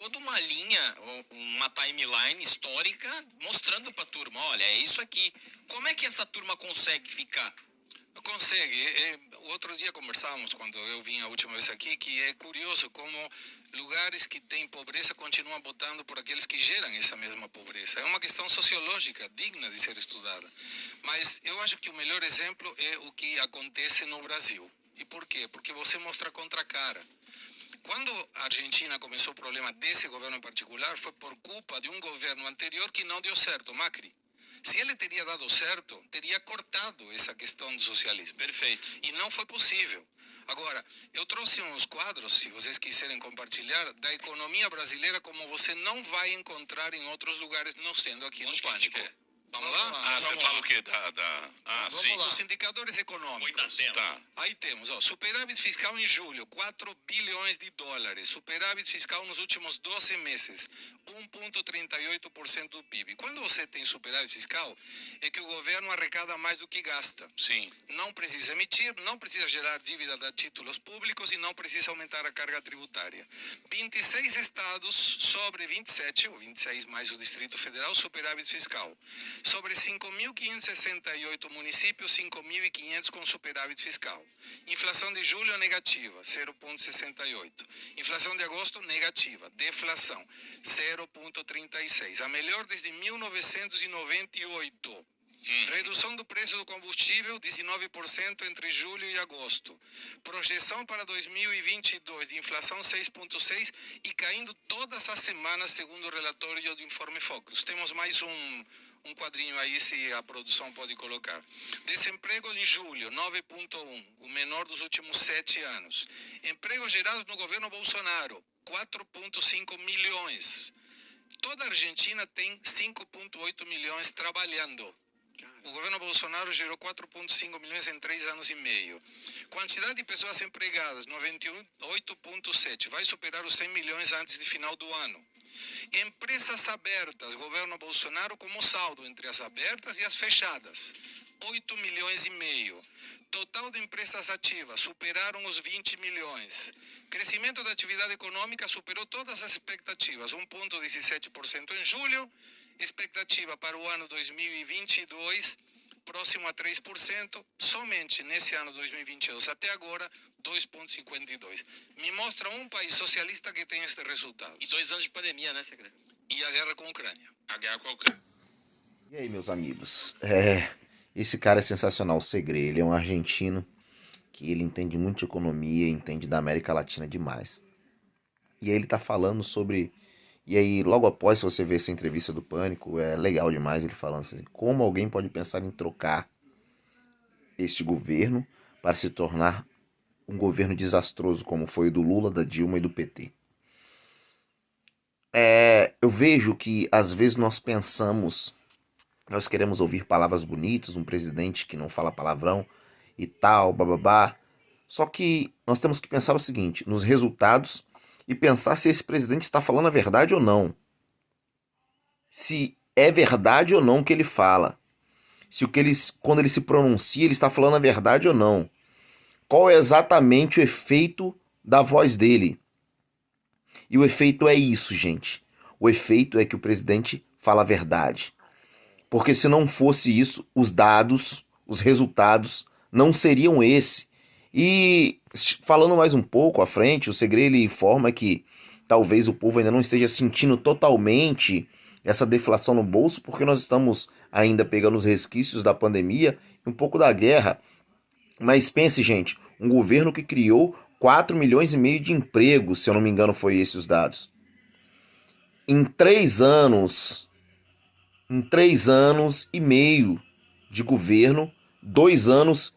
toda uma linha, uma timeline histórica mostrando para a turma, olha, é isso aqui. Como é que essa turma consegue ficar? Consegue. Outro dia conversávamos, quando eu vim a última vez aqui, que é curioso como lugares que têm pobreza continuam votando por aqueles que geram essa mesma pobreza. É uma questão sociológica digna de ser estudada. Mas eu acho que o melhor exemplo é o que acontece no Brasil. E por quê? Porque você mostra a contracara. Quando a Argentina começou o problema desse governo em particular, foi por culpa de um governo anterior que não deu certo, Macri. Se ele teria dado certo, teria cortado essa questão do socialismo. Perfeito. E não foi possível. Agora, eu trouxe uns quadros, se vocês quiserem compartilhar, da economia brasileira como você não vai encontrar em outros lugares, não sendo aqui no Pânico. Vamos lá? Ah, você fala o quê? Sim. Os indicadores econômicos. Tá. Aí temos, superávit fiscal em julho, 4 bilhões de dólares. Superávit fiscal nos últimos 12 meses, 1,38% do PIB. Quando você tem superávit fiscal, é que o governo arrecada mais do que gasta. Sim. Não precisa emitir, não precisa gerar dívida de títulos públicos e não precisa aumentar a carga tributária. 26 estados sobre 27, ou 26 mais o Distrito Federal, superávit fiscal. Sobre 5.568 municípios, 5.500 com superávit fiscal. Inflação de julho negativa, 0,68. Inflação de agosto negativa. Deflação, 0,36. A melhor desde 1998. Redução do preço do combustível, 19% entre julho e agosto. Projeção para 2022 de inflação 6,6 e caindo todas as semanas, segundo o relatório do Informe Focus. Temos mais um quadrinho aí, se a produção pode colocar. Desemprego em julho, 9,1, o menor dos últimos 7 anos. Empregos gerados no governo Bolsonaro, 4,5 milhões. Toda a Argentina tem 5,8 milhões trabalhando. O governo Bolsonaro gerou 4,5 milhões em 3 anos e meio. Quantidade de pessoas empregadas, 98,7. Vai superar os 100 milhões antes de final do ano. Empresas abertas, governo Bolsonaro como saldo entre as abertas e as fechadas, 8 milhões e meio. Total de empresas ativas, superaram os 20 milhões. Crescimento da atividade econômica superou todas as expectativas, 1,17% em julho. Expectativa para o ano 2022, próximo a 3%, somente nesse ano 2022 até agora, 2,52%. Me mostra um país socialista que tem este resultado. E 2 anos de pandemia, né, Segredo? E a guerra com a Ucrânia. A guerra com a Ucrânia. E aí, meus amigos? Esse cara é sensacional, o Segre. Ele é um argentino que ele entende muito de economia, entende da América Latina demais. E aí ele tá falando sobre... E aí, logo após você ver essa entrevista do Pânico, é legal demais ele falando assim, como alguém pode pensar em trocar este governo para se tornar um governo desastroso, como foi o do Lula, da Dilma e do PT. Eu vejo que às vezes nós pensamos, nós queremos ouvir palavras bonitas, um presidente que não fala palavrão e tal, bababá. Só que nós temos que pensar o seguinte, nos resultados e pensar se esse presidente está falando a verdade ou não. Se é verdade ou não o que ele fala. Se quando ele se pronuncia, ele está falando a verdade ou não. Qual é exatamente o efeito da voz dele? E o efeito é isso, gente. O efeito é que o presidente fala a verdade. Porque se não fosse isso, os dados, os resultados não seriam esse. E falando mais um pouco à frente, o Segredo informa que talvez o povo ainda não esteja sentindo totalmente essa deflação no bolso, porque nós estamos ainda pegando os resquícios da pandemia e um pouco da guerra. Mas pense, gente, um governo que criou 4 milhões e meio de empregos, se eu não me engano foi esses os dados. Em 3 anos e meio de governo, 2 anos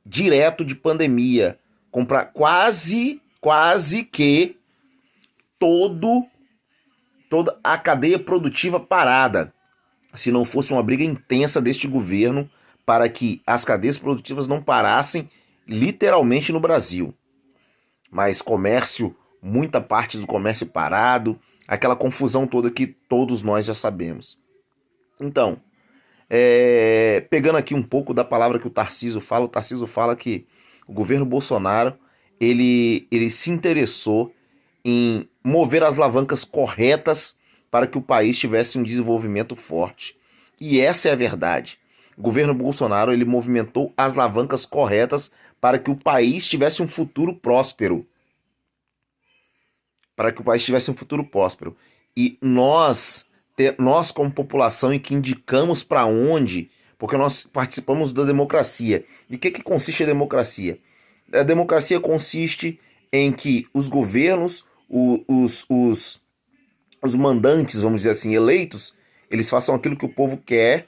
direto de pandemia, comprar quase que toda a cadeia produtiva parada, se não fosse uma briga intensa deste governo para que as cadeias produtivas não parassem literalmente no Brasil. Mas comércio, muita parte do comércio parado, aquela confusão toda que todos nós já sabemos. Então, pegando aqui um pouco da palavra que o Tarcísio fala que o governo Bolsonaro ele se interessou em mover as alavancas corretas para que o país tivesse um desenvolvimento forte. E essa é a verdade. O governo Bolsonaro, ele movimentou as alavancas corretas para que o país tivesse um futuro próspero. Para que o país tivesse um futuro próspero. E nós como população, e que indicamos para onde, porque nós participamos da democracia. E o que consiste a democracia? A democracia consiste em que os governos, os mandantes, vamos dizer assim, eleitos, eles façam aquilo que o povo quer,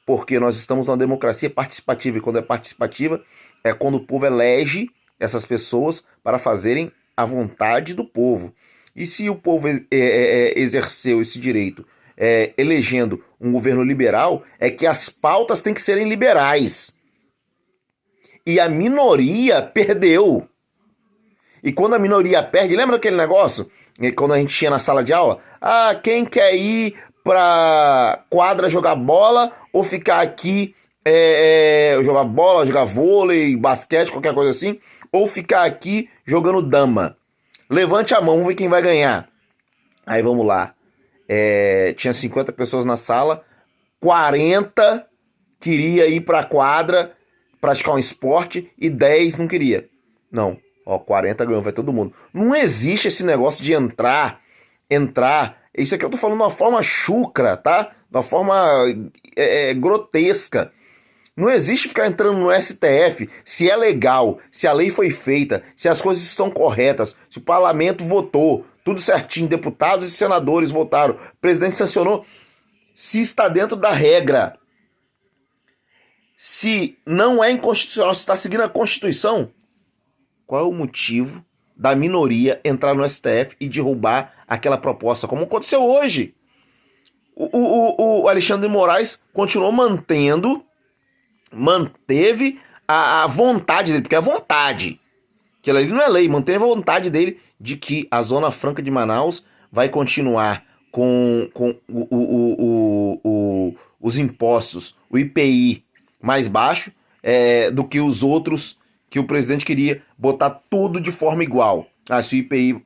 porque nós estamos numa democracia participativa, e quando é participativa, é quando o povo elege essas pessoas para fazerem a vontade do povo. E se o povo exerceu esse direito elegendo um governo liberal, é que as pautas têm que serem liberais. E a minoria perdeu. E quando a minoria perde, lembra aquele negócio? Quando a gente tinha na sala de aula? Ah, quem quer ir pra quadra jogar bola ou ficar aqui jogar bola, jogar vôlei, basquete, qualquer coisa assim, ou ficar aqui jogando dama? Levante a mão, vamos ver quem vai ganhar. Aí vamos lá. Tinha 50 pessoas na sala, 40 queria ir pra quadra praticar um esporte e 10 não queria. Não, 40 ganhou, vai todo mundo. Não existe esse negócio de entrar. Isso aqui eu tô falando de uma forma chucra, tá? De uma forma grotesca. Não existe ficar entrando no STF se é legal, se a lei foi feita, se as coisas estão corretas, se o parlamento votou, tudo certinho, deputados e senadores votaram, o presidente sancionou, se está dentro da regra. Se não é inconstitucional, se está seguindo a Constituição, qual é o motivo da minoria entrar no STF e derrubar aquela proposta, como aconteceu hoje? O Alexandre de Moraes continuou manteve a vontade dele, porque é a vontade, que ali não é lei, manteve a vontade dele de que a Zona Franca de Manaus vai continuar com os impostos, o IPI mais baixo do que os outros, que o presidente queria botar tudo de forma igual. Se o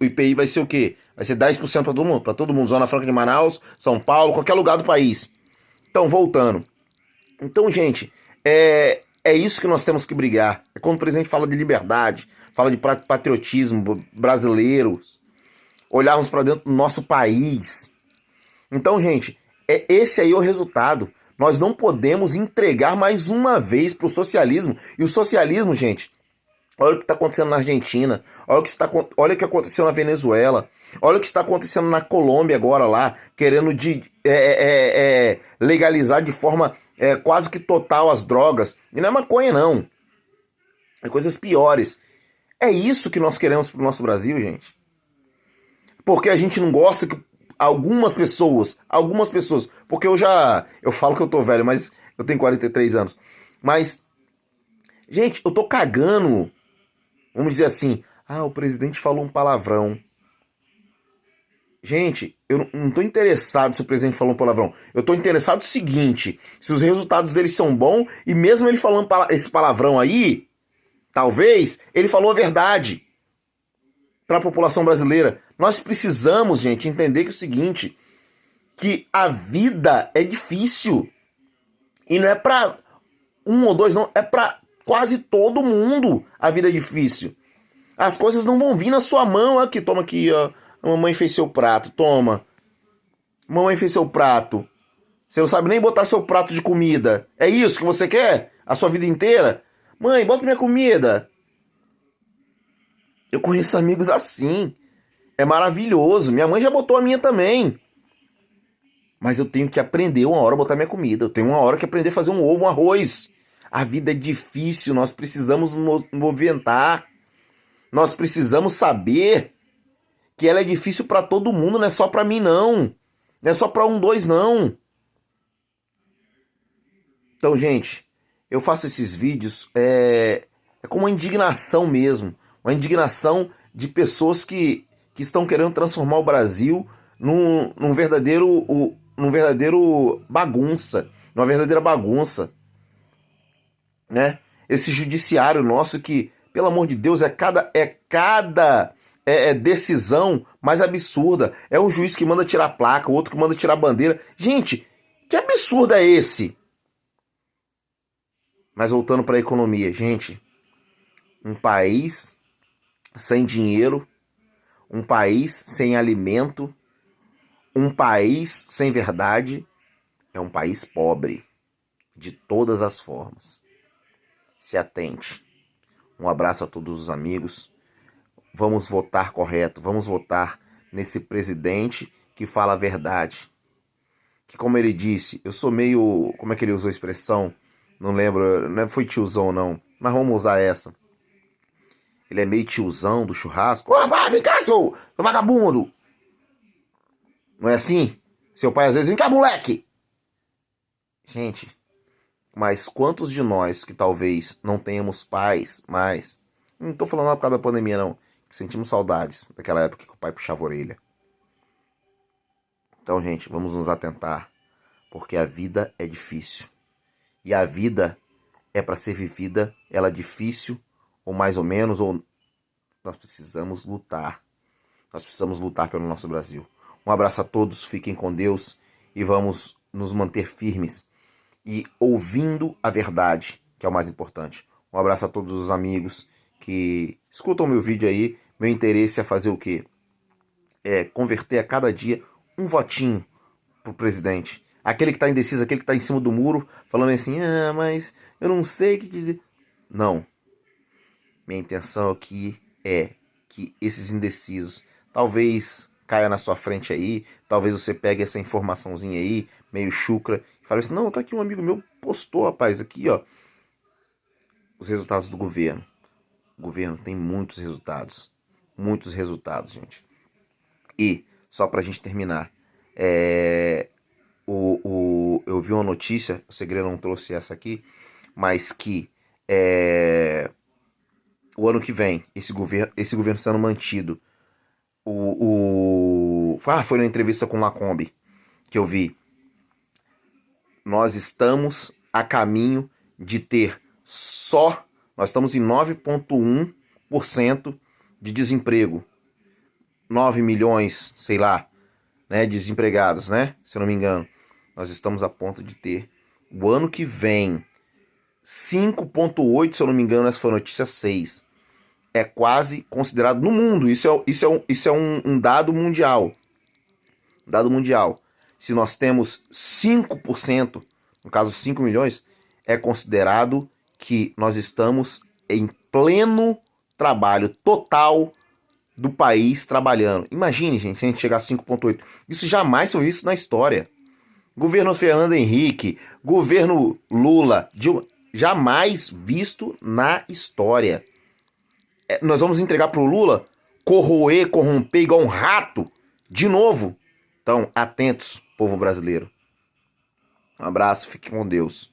IPI vai ser o quê? Vai ser 10% para todo mundo, Zona Franca de Manaus, São Paulo, qualquer lugar do país. Então, voltando. Então, gente, é isso que nós temos que brigar. É quando o presidente fala de liberdade, fala de patriotismo brasileiro, olharmos para dentro do nosso país. Então, gente, esse aí é o resultado. Nós não podemos entregar mais uma vez para o socialismo. E o socialismo, gente, olha o que está acontecendo na Argentina, olha o que aconteceu na Venezuela, olha o que está acontecendo na Colômbia agora lá, querendo legalizar de forma quase que total as drogas. E não é maconha, não. É coisas piores. É isso que nós queremos pro nosso Brasil, gente. Porque a gente não gosta que algumas pessoas, porque eu falo que eu tô velho, mas eu tenho 43 anos. Mas, gente, eu tô cagando. Vamos dizer assim, o presidente falou um palavrão. Gente, eu não tô interessado se o presidente falou um palavrão. Eu tô interessado no seguinte, se os resultados dele são bons, e mesmo ele falando esse palavrão aí, talvez ele falou a verdade para a população brasileira. Nós precisamos, gente, entender que é o seguinte, que a vida é difícil. E não é para um ou dois, não, é para quase todo mundo a vida é difícil. As coisas não vão vir na sua mão. Aqui, toma aqui, ó. A mamãe fez seu prato, toma. Mamãe fez seu prato. Você não sabe nem botar seu prato de comida. É isso que você quer? A sua vida inteira? Mãe, bota minha comida. Eu conheço amigos assim. É maravilhoso. Minha mãe já botou a minha também. Mas eu tenho que aprender uma hora a botar minha comida. Eu tenho uma hora que aprender a fazer um ovo, um arroz. A vida é difícil. Nós precisamos nos movimentar. Nós precisamos saber que ela é difícil para todo mundo. Não é só para mim, não. Não é só para um, dois, não. Então, gente, eu faço esses vídeos com uma indignação mesmo. Uma indignação de pessoas que estão querendo transformar o Brasil numa verdadeira bagunça, né? Esse judiciário nosso que, pelo amor de Deus, é cada decisão mais absurda. É um juiz que manda tirar a placa, o outro que manda tirar a bandeira. Gente, que absurdo é esse? Mas voltando para a economia, gente, um país sem dinheiro, um país sem alimento, um país sem verdade, é um país pobre, de todas as formas. Se atente. Um abraço a todos os amigos. Vamos votar correto, vamos votar nesse presidente que fala a verdade. Que, como ele disse, eu sou meio... Como é que ele usou a expressão? Não lembro, não foi tiozão não, mas vamos usar essa. Ele é meio tiozão do churrasco. Ô, pai, vem cá, seu vagabundo! Não é assim? Seu pai às vezes, vem cá, moleque! Gente, mas quantos de nós que talvez não tenhamos pais mais... Não tô falando por causa da pandemia, não. Que sentimos saudades daquela época que o pai puxava a orelha. Então, gente, vamos nos atentar. Porque a vida é difícil. E a vida é para ser vivida. Ela é difícil, ou mais ou menos, ou... Nós precisamos lutar. Nós precisamos lutar pelo nosso Brasil. Um abraço a todos, fiquem com Deus. E vamos nos manter firmes. E ouvindo a verdade, que é o mais importante. Um abraço a todos os amigos que escutam meu vídeo aí. Meu interesse é fazer o quê? É converter a cada dia um votinho pro presidente. Aquele que tá indeciso, aquele que tá em cima do muro, falando assim, mas eu não sei o que... Não. Minha intenção aqui é que esses indecisos talvez caia na sua frente aí, talvez você pegue essa informaçãozinha aí, meio chucra, e fale assim, não, tá aqui um amigo meu postou, rapaz, aqui, ó, os resultados do governo. O governo tem muitos resultados, gente. E, só pra gente terminar, eu vi uma notícia, o Segredo não trouxe essa aqui, mas que o ano que vem, esse governo sendo mantido, foi na entrevista com o Lacombe que eu vi, nós estamos a caminho de ter nós estamos em 9,1% de desemprego, 9 milhões, sei lá, né, desempregados, né, se eu não me engano. Nós estamos a ponto de ter, o ano que vem, 5,8, se eu não me engano, essa foi a notícia 6. É quase considerado no mundo, isso é um dado mundial. Dado mundial. Se nós temos 5%, no caso 5 milhões, é considerado que nós estamos em pleno trabalho total do país trabalhando. Imagine, gente, se a gente chegar a 5,8. Isso jamais foi visto na história. Governo Fernando Henrique, governo Lula, Dilma, jamais visto na história. Nós vamos entregar pro Lula corromper igual um rato de novo. Então, atentos, povo brasileiro. Um abraço, fique com Deus.